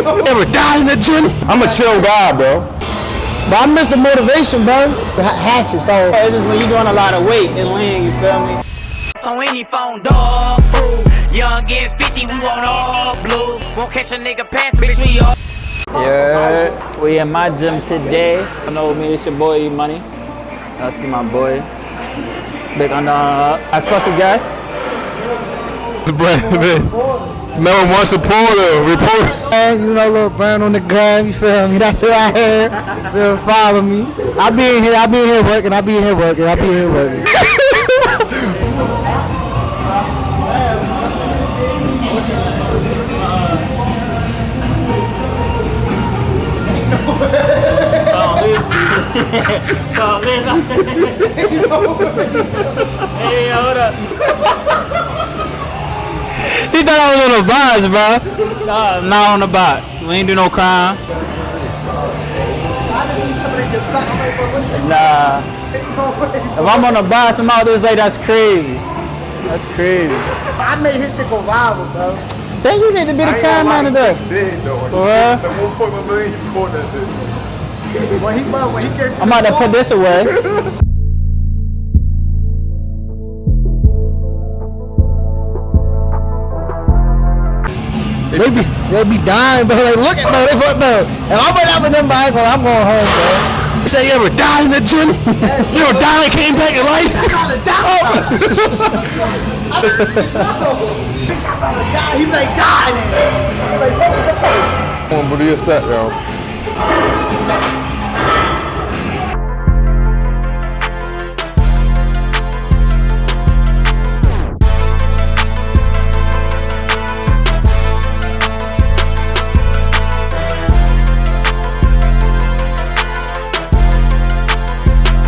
Ever died in the gym? I'm a chill guy, bro. But I miss the motivation, bro. Hatchet, so it's just when you doing a lot of weight and lean, you feel me? So any phone dog food, young and 50, we want all blues. Won't catch a nigga pass, bitch, we all. Yeah, we in my gym today. You know me, it's your boy E-Money. That's my boy. Big on our special guest. Number one supporter, reporter. you know, little brand on the gun, you feel me? That's who I heard. You feel me? Follow me. I be in here working. Hey, hold up. He thought I was on the box, bro. Nah, I'm not on the box. We ain't do no crime. Nah. If I'm on the box, I'm out there like that's crazy. That's crazy. I made his shit go viral, bro. Then you need to be the cameraman today. For real? When he came, I'm about to put this away. They be dying, bro. Like, look at bro, they fuck, bro. If I'm up with them bikes, I'm going home, bro. You say you ever died in the gym? You ever died and came back to life? He like dying. Come on, bro, do your set, yo.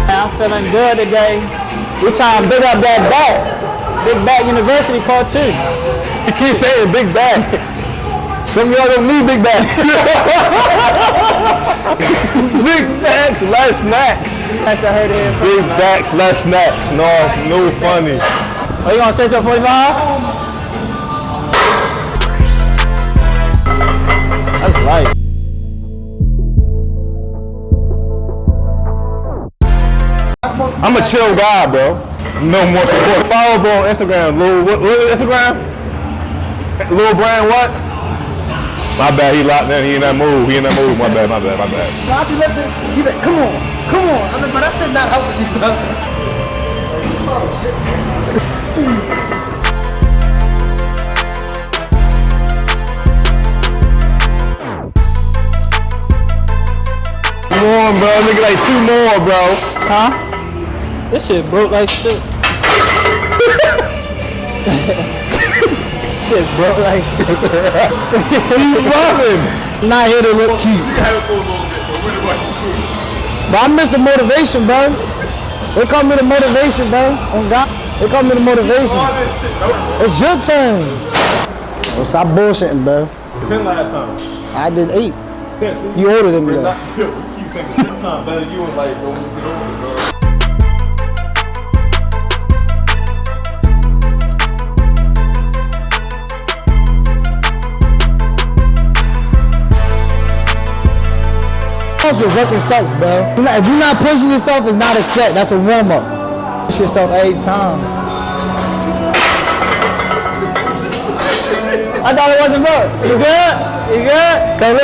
I'm feeling good today. We trying to big up that back. Big Back University Part 2. You keep saying big back. Some of y'all don't need big backs. Big backs, less snacks. That's I heard it here Big backs, less snacks. No funny. Oh, you gonna stay till 45? That's right. I'm a chill guy, bro. No more support. Follow bro on Instagram. What Instagram? Lil Brand what? My bad, he locked in. He in that move. My bad. I be lifting. He like, come on. I mean, but that shit not helping you, bro. Come on, bro. Nigga, like 2 more, bro. Huh? This shit broke like shit. Shit broke like shit. You loving? Not here to look cute. But I miss the motivation, bro. They call me the motivation, bro. On God, they call me the motivation. It's your turn. Well, stop bullshitting, bro. 10 last time. I did 8. You older than me, though. You keep saying 10 times better than you in life, bro. With working sets, bro. If you're not pushing yourself, it's not a set. That's a warm up. Push yourself every time. I thought it wasn't broke. You good?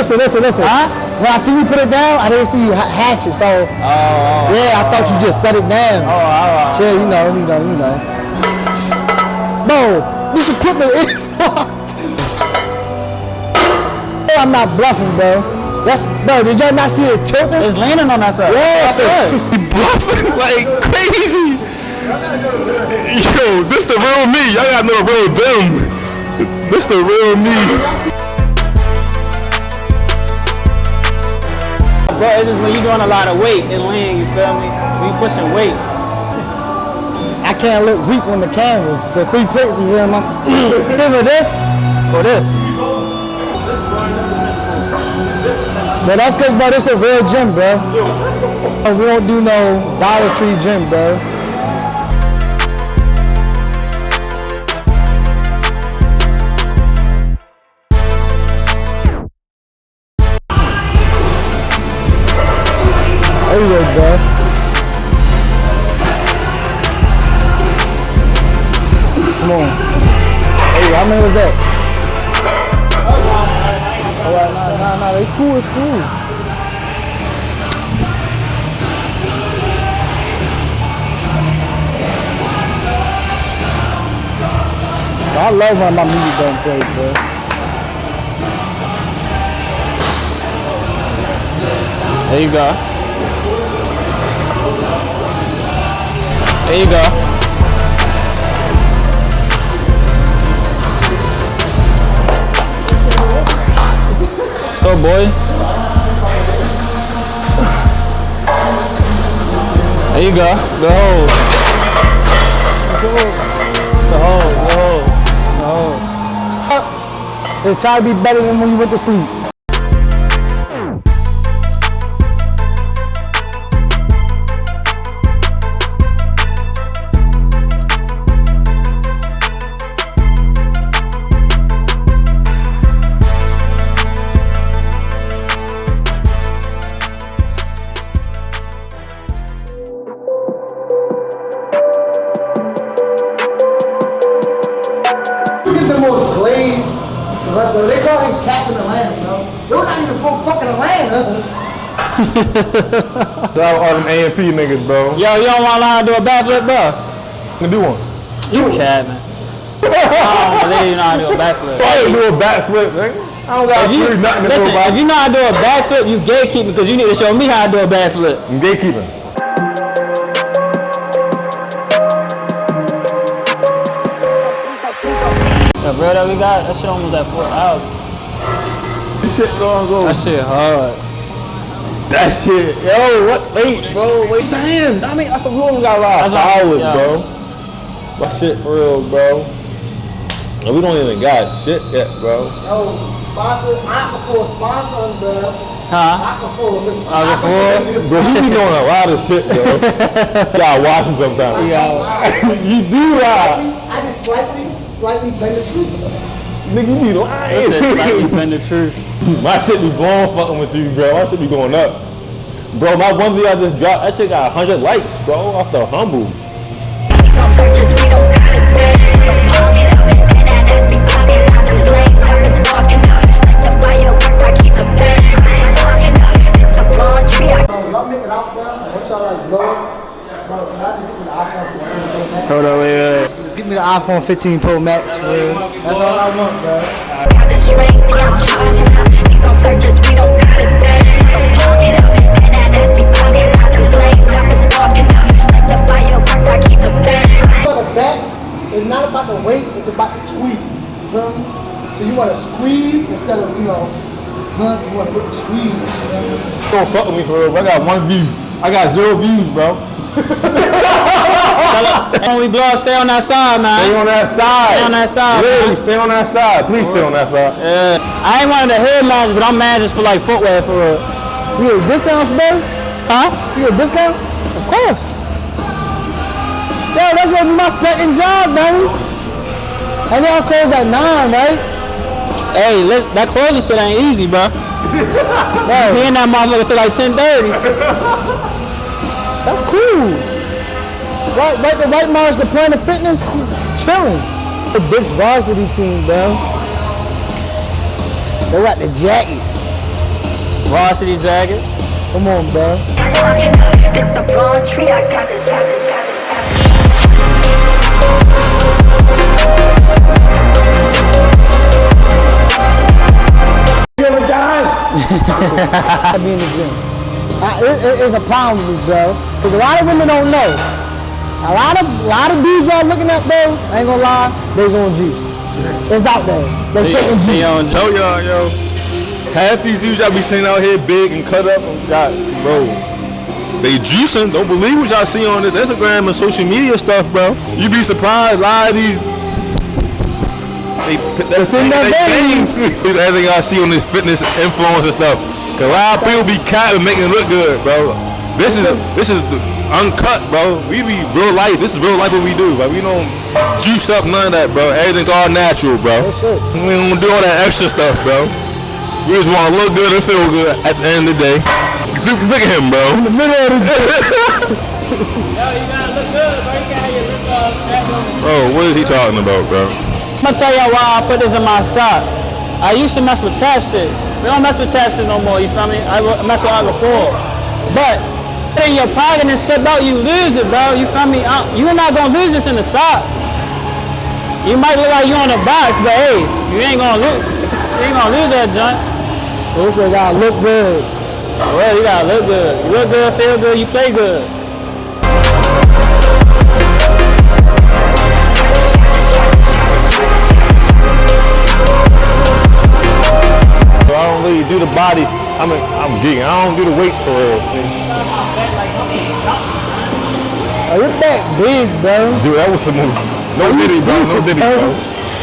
So listen. Huh? When I see you put it down, I didn't see you hatch it. So yeah, I thought you just set it down. Alright. Chill, you know. Bro, this equipment is fucked. I'm not bluffing, bro. Bro, did y'all not see it tilting? It's leaning on that side. Yeah. He bluffing like crazy. Yo, this the real me. Y'all gotta know the real them. This the real me. Bro, it's just when you doing a lot of weight and lean, you feel me? When you pushing weight. I can't look weak on the camera. So 3 plates is real. Either this or this. But that's cause, bro, this a real gym, bro. We don't do no Dollar Tree gym, bro. Nah, they cool, it's cool. I love when my music don't play, bro. There you go. There you go. Let's go, boy. There you go. Go. They try to be better than when you went to sleep. He's the most glazed celebrity. They call him Captain Atlanta, bro. You're not even from fucking Atlanta. Shout out all them A&P niggas, bro. Yo, you don't want to learn how to do a backflip, bro? Can do one. You cat, man. I don't believe you know how to do a backflip. I can do a backflip, nigga. I don't got free nothing to Listen, nobody. if you know how to do a backflip, you gatekeeping because you need to show me how to do a backflip. I'm gatekeeping. The bro that we got, that shit almost at 4 hours. This shit gonna go. That shit hard. That shit. Yo, what? Wait, bro. Wait. Damn. I mean, that's a room got a lot of hours, bro. That shit for real, bro. And we don't even got shit yet, bro. Yo, sponsor, Aquafor, sponsor, bro. Huh? Aquafor. Bro, you be doing a lot of shit, bro. You gotta watch him sometimes. You do that. I just slightly bend the truth. Nigga, you be lying. That shit slightly been the truth. My shit be blowing fucking with you, bro. My shit be going up. Bro, my one video I just dropped, that shit got 100 likes, bro, off the humble. Y'all make it out, bro. What y'all like, blow? Bro, can I just give me the iPhone 15 Pro Max? Hold on, wait. Just give me the iPhone 15 Pro Max, for real. That's all I want, bro. For the back, it's not about the weight, it's about the squeeze. You feel me? So you want to squeeze instead of, you know, you want to put the squeeze. You know? Don't fuck with me for real, bro. I got 1 view. I got 0 views, bro. When we blow up, stay on that side, man. Stay on that side. Stay on that side, Literally, man. stay on that side. Please stay on that side. I ain't one of the head managers, but I'm managers for like footwear for real. You get discounts, bro? Huh? You get discounts? Of course. Yo, that's gonna be my second job, baby. And y'all close at 9, right? Hey, that closing shit ain't easy, bro. Be in that motherfucker till like 10:30. That's cool. Right, the White Mars, the Planet Fitness, chilling. The Dick's varsity team, bro. They got the jacket. Varsity jacket. Come on, bro. You ever died? I be in the gym. It's a problem with me, bro. Because a lot of women don't know. A lot of dudes y'all looking at, bro, I ain't gonna lie, they's on juice. It's out there. They're taking juice. Tell y'all, yo. Half these dudes y'all be seeing out here big and cut up. God, bro. They juicing. Don't believe what y'all see on this Instagram and social media stuff, bro. You be surprised. A lot of these. Everything I see on this fitness influence and stuff. Cause a lot of people be capping, making it look good, bro. This is uncut, bro. We be real life. This is real life what we do, but we don't juice up none of that, bro. Everything's all natural, bro. We don't do all that extra stuff, bro. We just want to look good and feel good at the end of the day. Look at him, bro. In the middle of the day. Yo, you gotta look good, bro. You gotta get this Bro, what is he talking about, bro? I'm gonna tell y'all why I put this in my sock. I used to mess with chapsticks. We don't mess with chapsticks no more, you feel me? I mess with Aqua 4. But in your pocket and step out, you lose it, bro. You feel me? You're not gonna lose this in the sock. You might look like you on the box, but hey, you ain't gonna lose. You ain't gonna lose that joint. Also gotta look good. Well, you gotta look good. You look good, feel good, you play good. I don't really do the body. I'm geeking. I don't do the weights for real. Oh, your back big, bro. Dude, that was some no diddy, bro. No diddy, bro.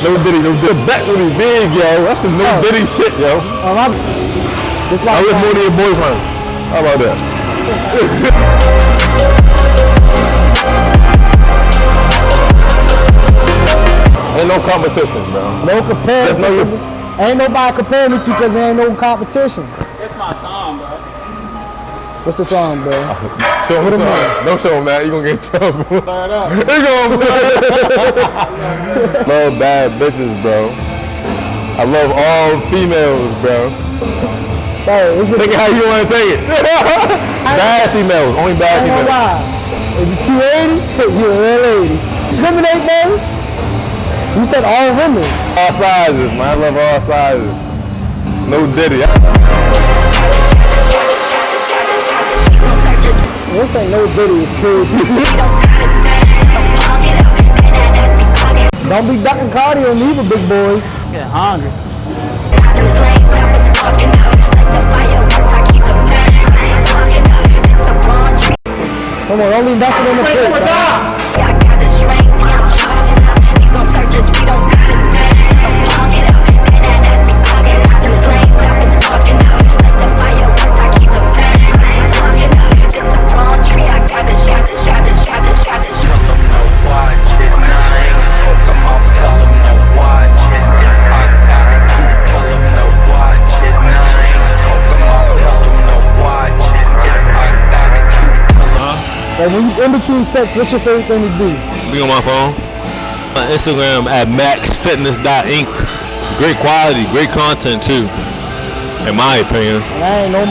No diddy, no diddy. The back really big, yo. That's the no diddy shit, yo. Just I like live more than your boyfriend. How about that? Ain't no competition, bro. no comparison. Ain't nobody comparing me to because there ain't no competition. It's my song, bro. What's the song, bro? Show him something. Don't show him that. You gonna get in trouble. Fire it up. He gonna love bad bitches, bro. I love all females, bro. Bro, Take it how you want to take it. Bad females, only bad females. If you 280, you're a real lady. Discriminate, baby. You said all women. All sizes, man. I love all sizes. No diddy. This ain't no diddy, it's cool. Don't be ducking cardio neither, big boys. Get hungry. Come on, don't leave nothing on the plate, bro. Like when you in between sets, what's your favorite thing to do? Be on my phone. On Instagram at maxfitness.inc. Great quality, great content too. In my opinion. And I ain't no.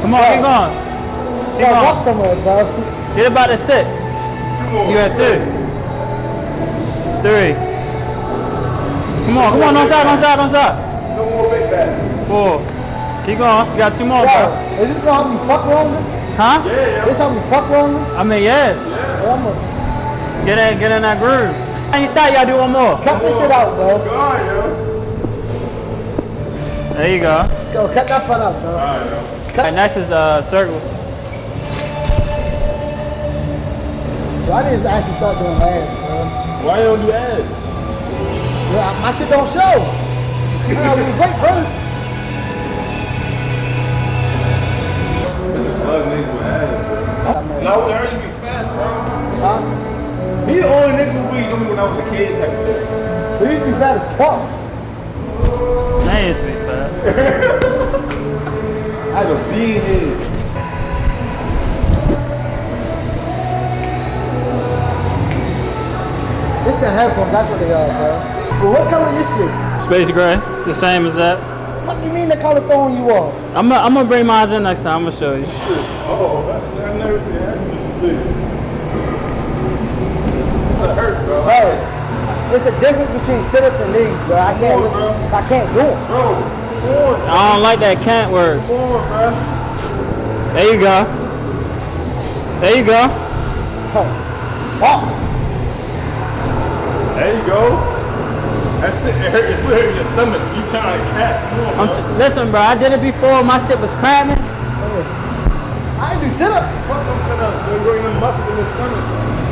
Come on, keep going. Keep Walk going. somewhere, bro. Get about a 6. You got 2. 3. Come on, don't stop. No more big bag. 4. Keep going. You got 2 more, Yo, bro. is this gonna help me fuck longer? Huh? This help me fuck longer? I mean, yeah. Get in that groove. And you stop, y'all do one more. Cut this shit out, bro. There you go. Yo, cut that part out, bro. Alright, next is circles. Bro, I need to actually start doing ads, bro. Why you don't do ads? Yeah, my shit don't show. I gotta lose weight first. No, I heard you be fat, bro. Huh? He the only nigga who knew me when I was a kid type shit. He used to be fat as fuck. That is me, fat. I had a big head. It's the headphones, that's what they are, bro. But what color is shit? Space gray, the same as that. What do you mean the color throwing you off? I'm gonna bring mine in next time. I'm gonna show you. Oh, that's I never seen that. That hurt, bro. Hey, it's a difference between sit-ups and knees, bro. I can't do it. Bro, I don't like that can't word. come on, bro. There you go. There you go. Oh. There you go. That's it. It hurt your stomach. You trying to cat. Listen, bro. I did it before. My shit was cramping. I ain't do sit-ups. Fuck them sit-ups. They're growing them muscles in the stomach.